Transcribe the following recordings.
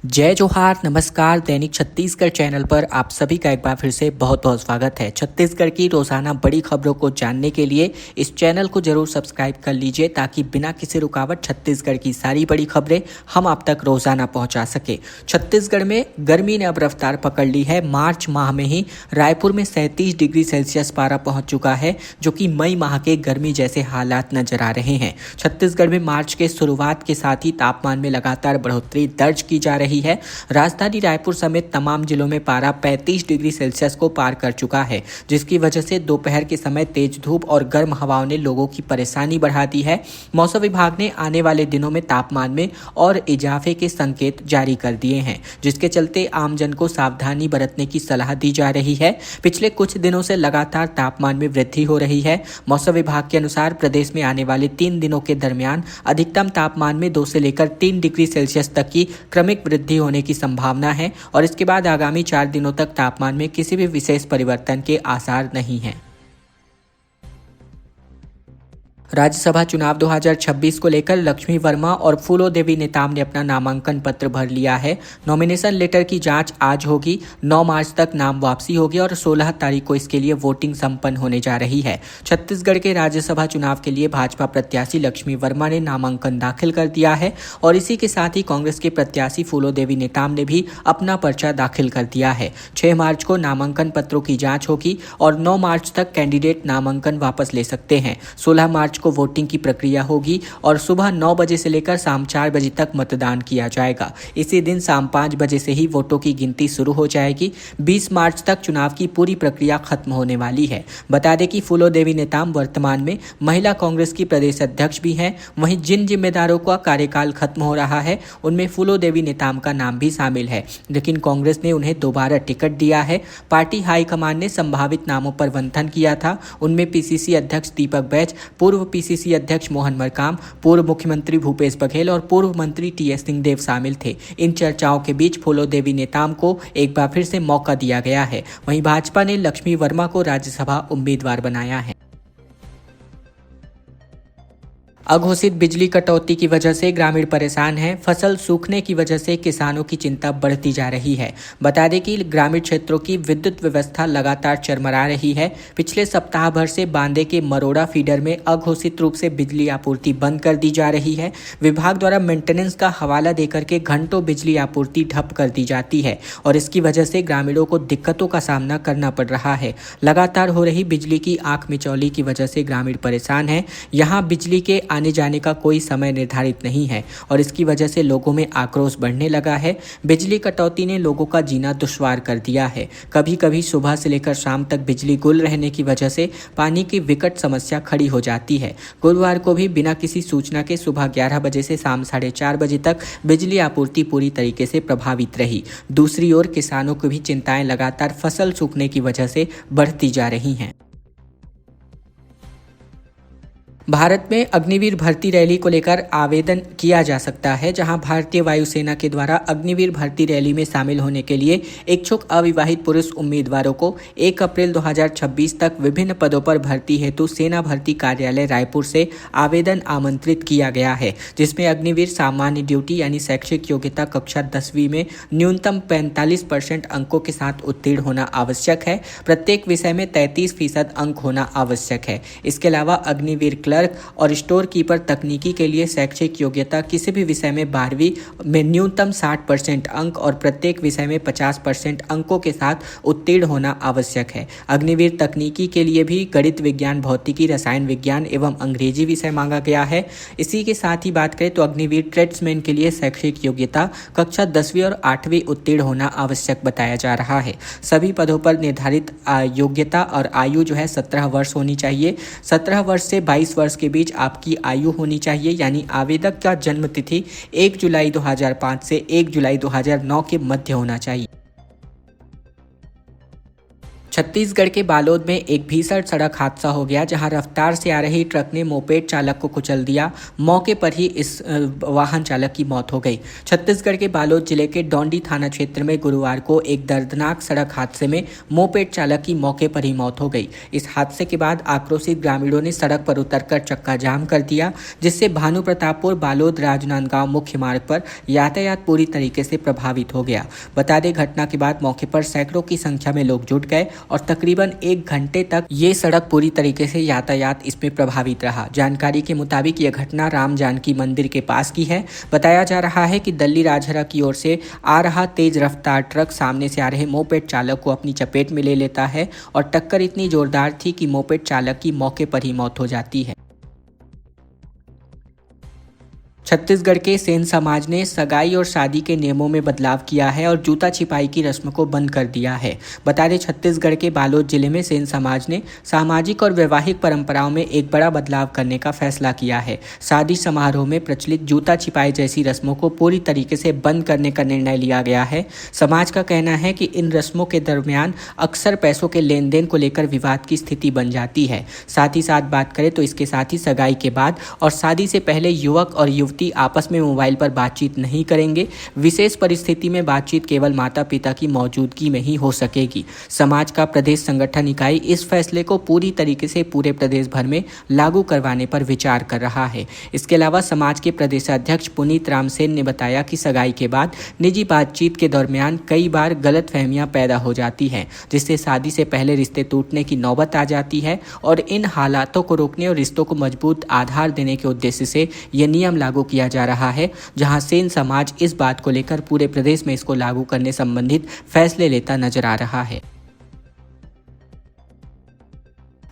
जय जोहार, नमस्कार। दैनिक छत्तीसगढ़ चैनल पर आप सभी का एक बार फिर से बहुत बहुत स्वागत है। छत्तीसगढ़ की रोजाना बड़ी खबरों को जानने के लिए इस चैनल को जरूर सब्सक्राइब कर लीजिए ताकि बिना किसी रुकावट छत्तीसगढ़ की सारी बड़ी खबरें हम आप तक रोजाना पहुंचा सके। छत्तीसगढ़ में गर्मी ने अब रफ्तार पकड़ ली है। मार्च माह में ही रायपुर में 37 डिग्री सेल्सियस पारा पहुंच चुका है, जो कि मई माह के गर्मी जैसे हालात नजर आ रहे हैं। छत्तीसगढ़ में मार्च के शुरुआत के साथ ही तापमान में लगातार बढ़ोतरी दर्ज की जा रही है। राजधानी रायपुर समेत तमाम जिलों में पारा 35 डिग्री सेल्सियस को पार कर चुका है, जिसकी वजह से दोपहर के समय तेज धूप और गर्म हवाओं ने लोगों की परेशानी बढ़ा दी है। मौसम विभाग ने आने वाले दिनों में तापमान में और इजाफे के संकेत जारी कर दिए हैं, जिसके चलते आमजन को सावधानी बरतने की सलाह दी जा रही है। पिछले कुछ दिनों से लगातार तापमान में वृद्धि हो रही है। मौसम विभाग के अनुसार प्रदेश में आने वाले 3 दिनों के दरमियान अधिकतम तापमान में 2 से लेकर 3 डिग्री सेल्सियस तक की क्रमिक वृद्धि होने की संभावना है और इसके बाद आगामी 4 दिनों तक तापमान में किसी भी विशेष परिवर्तन के आसार नहीं हैं। राज्यसभा चुनाव 2026 को लेकर लक्ष्मी वर्मा और फूलो देवी नेताम ने अपना नामांकन पत्र भर लिया है। नॉमिनेशन लेटर की जांच आज होगी। 9 मार्च तक नाम वापसी होगी और 16 तारीख को इसके लिए वोटिंग संपन्न होने जा रही है। छत्तीसगढ़ के राज्यसभा चुनाव के लिए भाजपा प्रत्याशी लक्ष्मी वर्मा ने नामांकन दाखिल कर दिया है और इसी के साथ ही कांग्रेस के प्रत्याशी फूलो देवी नेताम ने भी अपना पर्चा दाखिल कर दिया है। 6 मार्च को नामांकन पत्रों की जाँच होगी और 9 मार्च तक कैंडिडेट नामांकन वापस ले सकते हैं। 16 मार्च को वोटिंग की प्रक्रिया होगी और सुबह 9 बजे से लेकर शाम 4 बजे तक मतदान किया जाएगा। इसी दिन शाम 5 बजे से ही वोटों की गिनती शुरू हो जाएगी। 20 मार्च तक चुनाव की पूरी प्रक्रिया खत्म होने वाली है। बता दें कि फूलो देवी नेताम वर्तमान में महिला कांग्रेस की प्रदेश अध्यक्ष भी हैं। वहीं जिन जिम्मेदारों का कार्यकाल खत्म हो रहा है उनमें फूलो देवी नेताम का नाम भी शामिल है, लेकिन कांग्रेस ने उन्हें दोबारा टिकट दिया है। पार्टी हाईकमान ने संभावित नामों पर मंथन किया था। उनमें पीसीसी अध्यक्ष दीपक बैज, पूर्व पीसीसी अध्यक्ष मोहन मरकाम, पूर्व मुख्यमंत्री भूपेश बघेल और पूर्व मंत्री टीएस सिंहदेव शामिल थे। इन चर्चाओं के बीच फूलो देवी नेताम को एक बार फिर से मौका दिया गया है। वहीं भाजपा ने लक्ष्मी वर्मा को राज्यसभा उम्मीदवार बनाया है। अघोषित बिजली कटौती की वजह से ग्रामीण परेशान हैं। फसल सूखने की वजह से किसानों की चिंता बढ़ती जा रही है। बता दें कि ग्रामीण क्षेत्रों की विद्युत व्यवस्था लगातार चरमरा रही है। पिछले सप्ताह भर से बांदे के मरोड़ा फीडर में अघोषित रूप से बिजली आपूर्ति बंद कर दी जा रही है। विभाग द्वारा मेंटेनेंस का हवाला देकर के घंटों बिजली आपूर्ति ठप कर दी जाती है और इसकी वजह से ग्रामीणों को दिक्कतों का सामना करना पड़ रहा है। लगातार हो रही बिजली की आंख मिचौली की वजह से ग्रामीण परेशान हैं। यहाँ बिजली के आने जाने का कोई समय निर्धारित नहीं है और इसकी वजह से लोगों में आक्रोश बढ़ने लगा है। बिजली कटौती ने लोगों का जीना दुश्वार कर दिया है। कभी कभी सुबह से लेकर शाम तक बिजली गुल रहने की वजह से पानी की विकट समस्या खड़ी हो जाती है। गुरुवार को भी बिना किसी सूचना के सुबह 11 बजे से शाम 4:30 बजे तक बिजली आपूर्ति पूरी तरीके से प्रभावित रही। दूसरी ओर किसानों को भी चिंताएं लगातार फसल सूखने की वजह से बढ़ती जा रही हैं। भारत में अग्निवीर भर्ती रैली को लेकर आवेदन किया जा सकता है, जहां भारतीय वायुसेना के द्वारा अग्निवीर भर्ती रैली में शामिल होने के लिए इच्छुक अविवाहित पुरुष उम्मीदवारों को 1 अप्रैल 2026 तक विभिन्न पदों पर भर्ती हेतु सेना भर्ती कार्यालय रायपुर से आवेदन आमंत्रित किया गया है, जिसमें अग्निवीर सामान्य ड्यूटी यानी शैक्षिक योग्यता कक्षा 10वीं में न्यूनतम 45% अंकों के साथ उत्तीर्ण होना आवश्यक है। प्रत्येक विषय में 33% अंक होना आवश्यक है। इसके अलावा अग्निवीर क्लर्क और स्टोर कीपर तकनीकी के लिए शैक्षिक योग्यता किसी भी विषय में 12वीं में न्यूनतम 60% अंक और प्रत्येक विषय में 50% अंकों के साथ उत्तीर्ण होना आवश्यक है। अग्निवीर तकनीकी के लिए भी गणित, विज्ञान, भौतिकी, रसायन विज्ञान एवं अंग्रेजी विषय मांगा गया है। इसी के साथ ही बात करें तो अग्निवीर ट्रेड्समैन के लिए शैक्षिक योग्यता कक्षा 10वीं और 8वीं उत्तीर्ण होना आवश्यक बताया जा रहा है। सभी पदों पर निर्धारित योग्यता और आयु जो है 17 वर्ष होनी चाहिए। 17 वर्ष से 22 वर्ष के बीच आपकी आयु होनी चाहिए, यानी आवेदक का जन्म तिथि 1 जुलाई 2005 से 1 जुलाई 2009 के मध्य होना चाहिए। छत्तीसगढ़ के बालोद में एक भीषण सड़क हादसा हो गया, जहां रफ्तार से आ रही ट्रक ने मोपेड चालक को कुचल दिया। मौके पर ही इस वाहन चालक की मौत हो गई। छत्तीसगढ़ के बालोद जिले के डोंडी थाना क्षेत्र में गुरुवार को एक दर्दनाक सड़क हादसे में मोपेड चालक की मौके पर ही मौत हो गई। इस हादसे के बाद आक्रोशित ग्रामीणों ने सड़क पर उतरकर चक्का जाम कर दिया, जिससे भानु प्रतापपुर बालोद राजनांदगांव मुख्य मार्ग पर यातायात पूरी तरीके से प्रभावित हो गया। बता दें, घटना के बाद मौके पर सैकड़ों की संख्या में लोग जुट गए और तकरीबन 1 घंटे तक ये सड़क पूरी तरीके से यातायात इसमें प्रभावित रहा। जानकारी के मुताबिक यह घटना राम जानकी मंदिर के पास की है। बताया जा रहा है कि दल्ली राजहरा की ओर से आ रहा तेज रफ्तार ट्रक सामने से आ रहे मोपेड चालक को अपनी चपेट में ले लेता है और टक्कर इतनी जोरदार थी कि मोपेड चालक की मौके पर ही मौत हो जाती है। छत्तीसगढ़ के सेन समाज ने सगाई और शादी के नियमों में बदलाव किया है और जूता छिपाई की रस्म को बंद कर दिया है। बता दें, छत्तीसगढ़ के बालोद जिले में सेन समाज ने सामाजिक और वैवाहिक परंपराओं में एक बड़ा बदलाव करने का फैसला किया है। शादी समारोह में प्रचलित जूता छिपाई जैसी रस्मों को पूरी तरीके से बंद करने का निर्णय लिया गया है। समाज का कहना है कि इन रस्मों के दरमियान अक्सर पैसों के लेन देन को लेकर विवाद की स्थिति बन जाती है। साथ ही साथ बात करें तो इसके साथ ही सगाई के बाद और शादी से पहले युवक और युवती आपस में मोबाइल पर बातचीत नहीं करेंगे। विशेष परिस्थिति में बातचीत केवल माता पिता की मौजूदगी में ही हो सकेगी। समाज का प्रदेश संगठन इकाई इस फैसले को पूरी तरीके से पूरे प्रदेश भर में लागू करवाने पर विचार कर रहा है। इसके अलावा समाज के प्रदेशाध्यक्ष पुनीत रामसेन ने बताया कि सगाई के बाद निजी बातचीत के दरमियान कई बार गलतफहमियां पैदा हो जाती हैं, जिससे शादी से पहले रिश्ते टूटने की नौबत आ जाती है और इन हालातों को रोकने और रिश्तों को मजबूत आधार देने के उद्देश्य से यह नियम लागू किया जा रहा है, जहां सेन समाज इस बात को लेकर पूरे प्रदेश में इसको लागू करने संबंधित फैसले लेता नजर आ रहा है।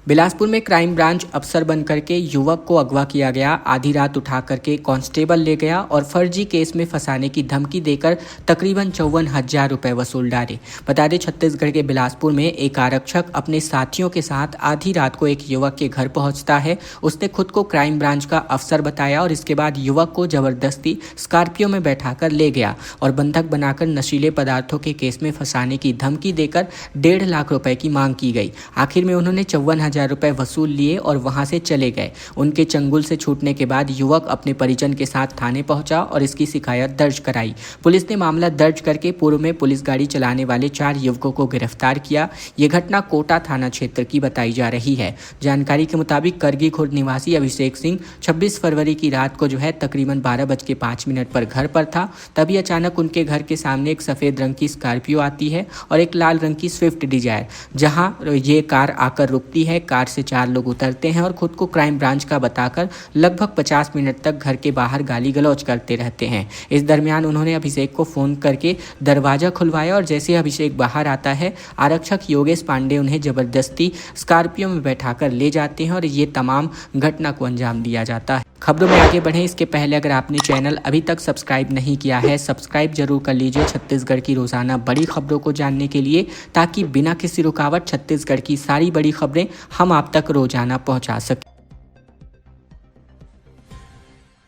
बिलासपुर में क्राइम ब्रांच अफसर बनकर के युवक को अगवा किया गया। आधी रात उठा करके कांस्टेबल ले गया और फर्जी केस में फंसाने की धमकी देकर तकरीबन 54,000 रुपए वसूल डाले। बता दें, छत्तीसगढ़ के बिलासपुर में एक आरक्षक अपने साथियों के साथ आधी रात को एक युवक के घर पहुंचता है। उसने खुद को क्राइम ब्रांच का अफसर बताया और इसके बाद युवक को जबरदस्ती स्कॉर्पियो में बैठाकर ले गया और बंधक बनाकर नशीले पदार्थों के केस में फंसाने की धमकी देकर 1.5 लाख रुपए की मांग की गई। आखिर में उन्होंने 54,000 रुपए वसूल लिए और वहां से चले गए। उनके चंगुल से छूटने के बाद युवक अपने परिजन के साथ थाने पहुंचा और इसकी शिकायत दर्ज कराई। पुलिस ने मामला दर्ज करके पूर्व में पुलिस गाड़ी चलाने वाले 4 युवकों को गिरफ्तार किया। यह घटना कोटा थाना क्षेत्र की बताई जा रही है। जानकारी के मुताबिक करगी खुर्द निवासी अभिषेक सिंह 26 फरवरी की रात को तकरीबन 12:05 पर घर पर था। तभी अचानक उनके घर के सामने एक सफेद रंग की स्कॉर्पियो आती है और एक लाल रंग की स्विफ्ट डिजायर, जहां ये कार आकर रुकती है। कार से 4 लोग उतरते हैं और खुद को क्राइम ब्रांच का बताकर लगभग 50 मिनट तक घर के बाहर गाली गलौज करते रहते हैं। इस दरमियान उन्होंने अभिषेक को फोन करके दरवाजा खुलवाया और जैसे अभिषेक बाहर आता है, आरक्षक योगेश पांडे उन्हें जबरदस्ती स्कॉर्पियो में बैठाकर ले जाते हैं और ये तमाम घटना को अंजाम दिया जाता है। खबरों में आगे बढ़ें इसके पहले अगर आपने चैनल अभी तक सब्सक्राइब नहीं किया है, सब्सक्राइब जरूर कर लीजिए छत्तीसगढ़ की रोजाना बड़ी खबरों को जानने के लिए, ताकि बिना किसी रुकावट छत्तीसगढ़ की सारी बड़ी खबरें हम आप तक रोजाना पहुंचा सकें।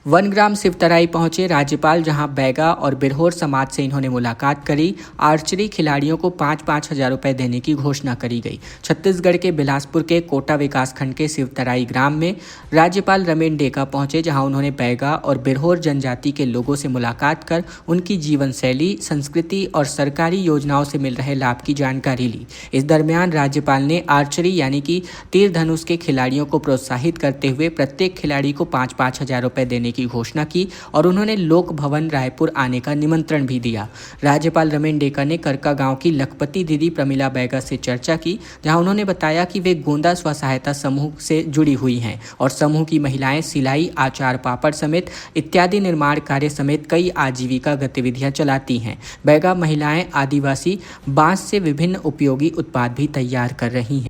वनग्राम शिवतराई पहुंचे राज्यपाल, जहां बैगा और बिरहोर समाज से इन्होंने मुलाकात करी। आर्चरी खिलाड़ियों को 5-5 हजार रुपए देने की घोषणा करी गई। छत्तीसगढ़ के बिलासपुर के कोटा विकासखंड के शिवतराई ग्राम में राज्यपाल रमेन डेका पहुंचे, जहां उन्होंने बैगा और बिरहोर जनजाति के लोगों से मुलाकात कर उनकी जीवन शैली, संस्कृति और सरकारी योजनाओं से मिल रहे लाभ की जानकारी ली। इस दरमियान राज्यपाल ने आर्चरी यानी कि तीर धनुष के खिलाड़ियों को प्रोत्साहित करते हुए प्रत्येक खिलाड़ी को 5-5 हजार रुपए देने की घोषणा की और उन्होंने लोक भवन रायपुर आने का निमंत्रण भी दिया। राज्यपाल रमेन डेका ने करका गांव की लखपति दीदी प्रमिला बैगा से चर्चा की, जहां उन्होंने बताया कि वे गोंदा स्व सहायता समूह से जुड़ी हुई हैं और समूह की महिलाएं सिलाई, आचार पापड़ समेत इत्यादि निर्माण कार्य समेत कई आजीविका गतिविधियां चलाती हैं। बैगा महिलाएं आदिवासी बांस से विभिन्न उपयोगी उत्पाद भी तैयार कर रही हैं।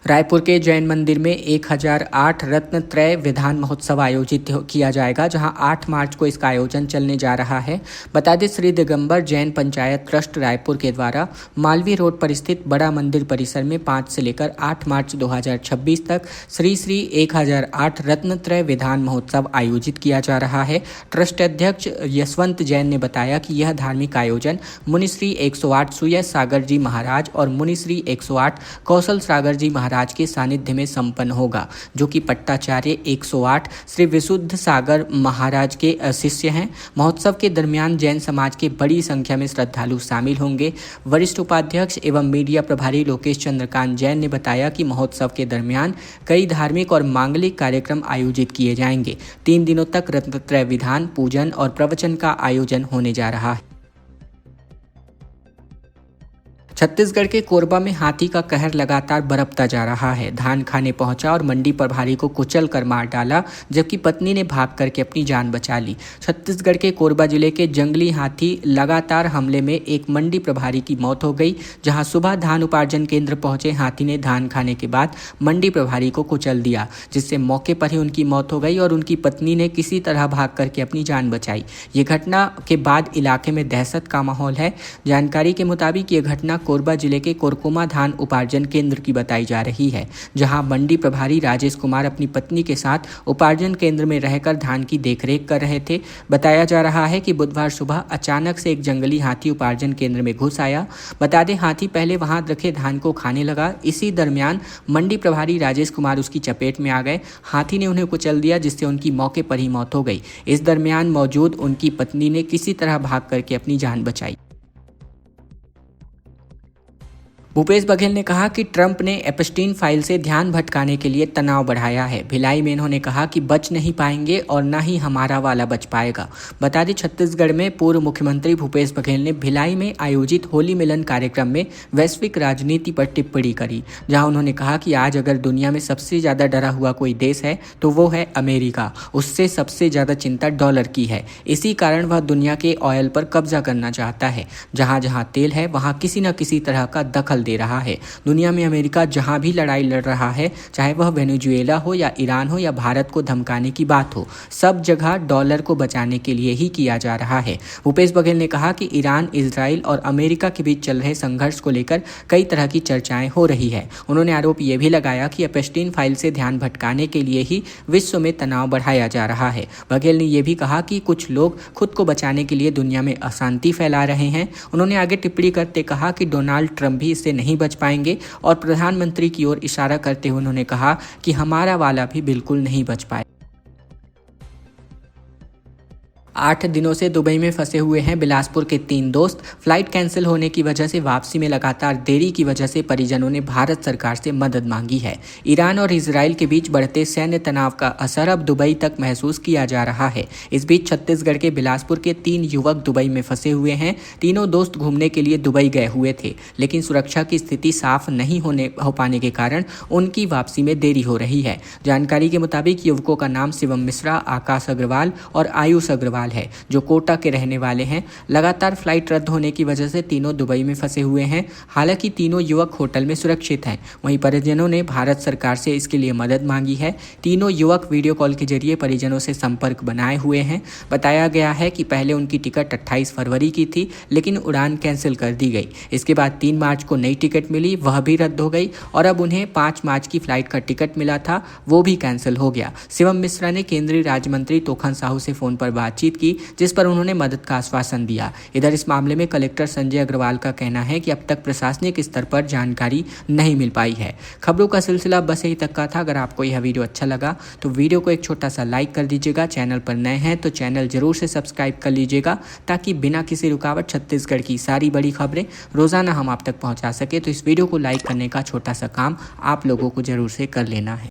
रायपुर के जैन मंदिर में 1008 रत्न त्रय विधान महोत्सव आयोजित किया जाएगा, जहां 8 मार्च को इसका आयोजन चलने जा रहा है। बता दें, श्री दिगंबर जैन पंचायत ट्रस्ट रायपुर के द्वारा मालवीय रोड पर स्थित बड़ा मंदिर परिसर में 5 से लेकर 8 मार्च 2026 तक श्री 1008 रत्न त्रय विधान महोत्सव आयोजित किया जा रहा है। ट्रस्ट अध्यक्ष यशवंत जैन ने बताया कि यह धार्मिक आयोजन मुनिश्री 108 सुयश सागर जी महाराज और मुनिश्री 108 कौशल सागर जी महाराज के सानिध्य में संपन्न होगा, जो कि पट्टाचार्य 108 श्री विशुद्ध सागर महाराज के शिष्य हैं। महोत्सव के दरमियान जैन समाज के बड़ी संख्या में श्रद्धालु शामिल होंगे। वरिष्ठ उपाध्यक्ष एवं मीडिया प्रभारी लोकेश चंद्रकांत जैन ने बताया कि महोत्सव के दरमियान कई धार्मिक और मांगलिक कार्यक्रम आयोजित किए जाएंगे। 3 दिनों तक रत्नत्रय विधान, पूजन और प्रवचन का आयोजन होने जा रहा है। छत्तीसगढ़ के कोरबा में हाथी का कहर लगातार बरपता जा रहा है। धान खाने पहुंचा और मंडी प्रभारी को कुचल कर मार डाला, जबकि पत्नी ने भाग करके अपनी जान बचा ली। छत्तीसगढ़ के कोरबा जिले के जंगली हाथी लगातार हमले में एक मंडी प्रभारी की मौत हो गई। जहां सुबह धान उपार्जन केंद्र पहुंचे हाथी ने धान खाने के बाद मंडी प्रभारी को कुचल दिया, जिससे मौके पर ही उनकी मौत हो गई और उनकी पत्नी ने किसी तरह भाग करके अपनी जान बचाई। ये घटना के बाद इलाके में दहशत का माहौल है। जानकारी के मुताबिक ये घटना कोरबा जिले के कोरकुमा धान उपार्जन केंद्र की बताई जा रही है, जहां मंडी प्रभारी राजेश कुमार अपनी पत्नी के साथ उपार्जन केंद्र में रहकर धान की देखरेख कर रहे थे। बताया जा रहा है कि बुधवार सुबह अचानक से एक जंगली हाथी उपार्जन केंद्र में घुस आया। बता दें, हाथी पहले वहां रखे धान को खाने लगा। इसी दरमियान मंडी प्रभारी राजेश कुमार उसकी चपेट में आ गए। हाथी ने उन्हें कुचल दिया, जिससे उनकी मौके पर ही मौत हो गई। इस दरमियान मौजूद उनकी पत्नी ने किसी तरह भाग करके अपनी जान बचाई। भूपेश बघेल ने कहा कि ट्रंप ने एप्स्टीन फाइल से ध्यान भटकाने के लिए तनाव बढ़ाया है। भिलाई में इन्होंने कहा कि बच नहीं पाएंगे और न ही हमारा वाला बच पाएगा। बता दें, छत्तीसगढ़ में पूर्व मुख्यमंत्री भूपेश बघेल ने भिलाई में आयोजित होली मिलन कार्यक्रम में वैश्विक राजनीति पर टिप्पणी करी, जहां उन्होंने कहा कि आज अगर दुनिया में सबसे ज़्यादा डरा हुआ कोई देश है तो वो है अमेरिका। उससे सबसे ज़्यादा चिंता डॉलर की है। इसी कारण वह दुनिया के ऑयल पर कब्जा करना चाहता है। जहाँ जहाँ तेल है वहाँ किसी न किसी तरह का दखल दे रहा है। दुनिया में अमेरिका जहां भी लड़ाई लड़ रहा है, चाहे वह वेनेजुएला हो या ईरान हो या भारत को धमकाने की बात हो, सब जगह डॉलर को बचाने के लिए ही किया जा रहा है। भूपेश बघेल ने कहा कि ईरान, इजराइल और अमेरिका के बीच चल रहे संघर्ष को लेकर कई तरह की चर्चाएं हो रही है। उन्होंने आरोप यह भी लगाया कि एप्स्टीन फाइल से ध्यान भटकाने के लिए ही विश्व में तनाव बढ़ाया जा रहा है। बघेल ने यह भी कहा कि कुछ लोग खुद को बचाने के लिए दुनिया में अशांति फैला रहे हैं। उन्होंने आगे टिप्पणी करते कहा कि डोनाल्ड ट्रंप भी इससे नहीं बच पाएंगे और प्रधानमंत्री की ओर इशारा करते हुए उन्होंने कहा कि हमारा वाला भी बिल्कुल नहीं बच पाए। 8 दिनों से दुबई में फंसे हुए हैं बिलासपुर के 3 दोस्त। फ्लाइट कैंसिल होने की वजह से वापसी में लगातार देरी की वजह से परिजनों ने भारत सरकार से मदद मांगी है। ईरान और इजराइल के बीच बढ़ते सैन्य तनाव का असर अब दुबई तक महसूस किया जा रहा है। इस बीच छत्तीसगढ़ के बिलासपुर के 3 युवक दुबई में फंसे हुए हैं। तीनों दोस्त घूमने के लिए दुबई गए हुए थे, लेकिन सुरक्षा की स्थिति साफ नहीं हो पाने के कारण उनकी वापसी में देरी हो रही है। जानकारी के मुताबिक युवकों का नाम शिवम मिश्रा, आकाश अग्रवाल और आयुष अग्रवाल है, जो कोटा के रहने वाले हैं। लगातार फ्लाइट रद्द होने की वजह से तीनों दुबई में फंसे हुए हैं। हालांकि तीनों युवक होटल में सुरक्षित हैं। वहीं परिजनों ने भारत सरकार से इसके लिए मदद मांगी है। तीनों युवक वीडियो कॉल के जरिए परिजनों से संपर्क बनाए हुए हैं। बताया गया है कि पहले उनकी टिकट 28 फरवरी की थी, लेकिन उड़ान कैंसिल कर दी गई। इसके बाद 3 मार्च को नई टिकट मिली, वह भी रद्द हो गई और अब उन्हें 5 मार्च की फ्लाइट का टिकट मिला था, वो भी कैंसिल हो गया। शिवम मिश्रा ने केंद्रीय राज्य मंत्री तोखन साहू से फोन पर बातचीत की, जिस पर उन्होंने मदद का आश्वासन दिया। इधर इस मामले में कलेक्टर संजय अग्रवाल का कहना है कि अब तक प्रशासनिक स्तर पर जानकारी नहीं मिल पाई है। खबरों का सिलसिला बस यही तक का था। अगर आपको यह वीडियो अच्छा लगा तो वीडियो को एक छोटा सा लाइक कर दीजिएगा। चैनल पर नए हैं तो चैनल जरूर से सब्सक्राइब कर लीजिएगा, ताकि बिना किसी रुकावट छत्तीसगढ़ की सारी बड़ी खबरें रोजाना हम आप तक पहुंचा सके। तो इस वीडियो को लाइक करने का छोटा सा काम आप लोगों को जरूर से कर लेना है।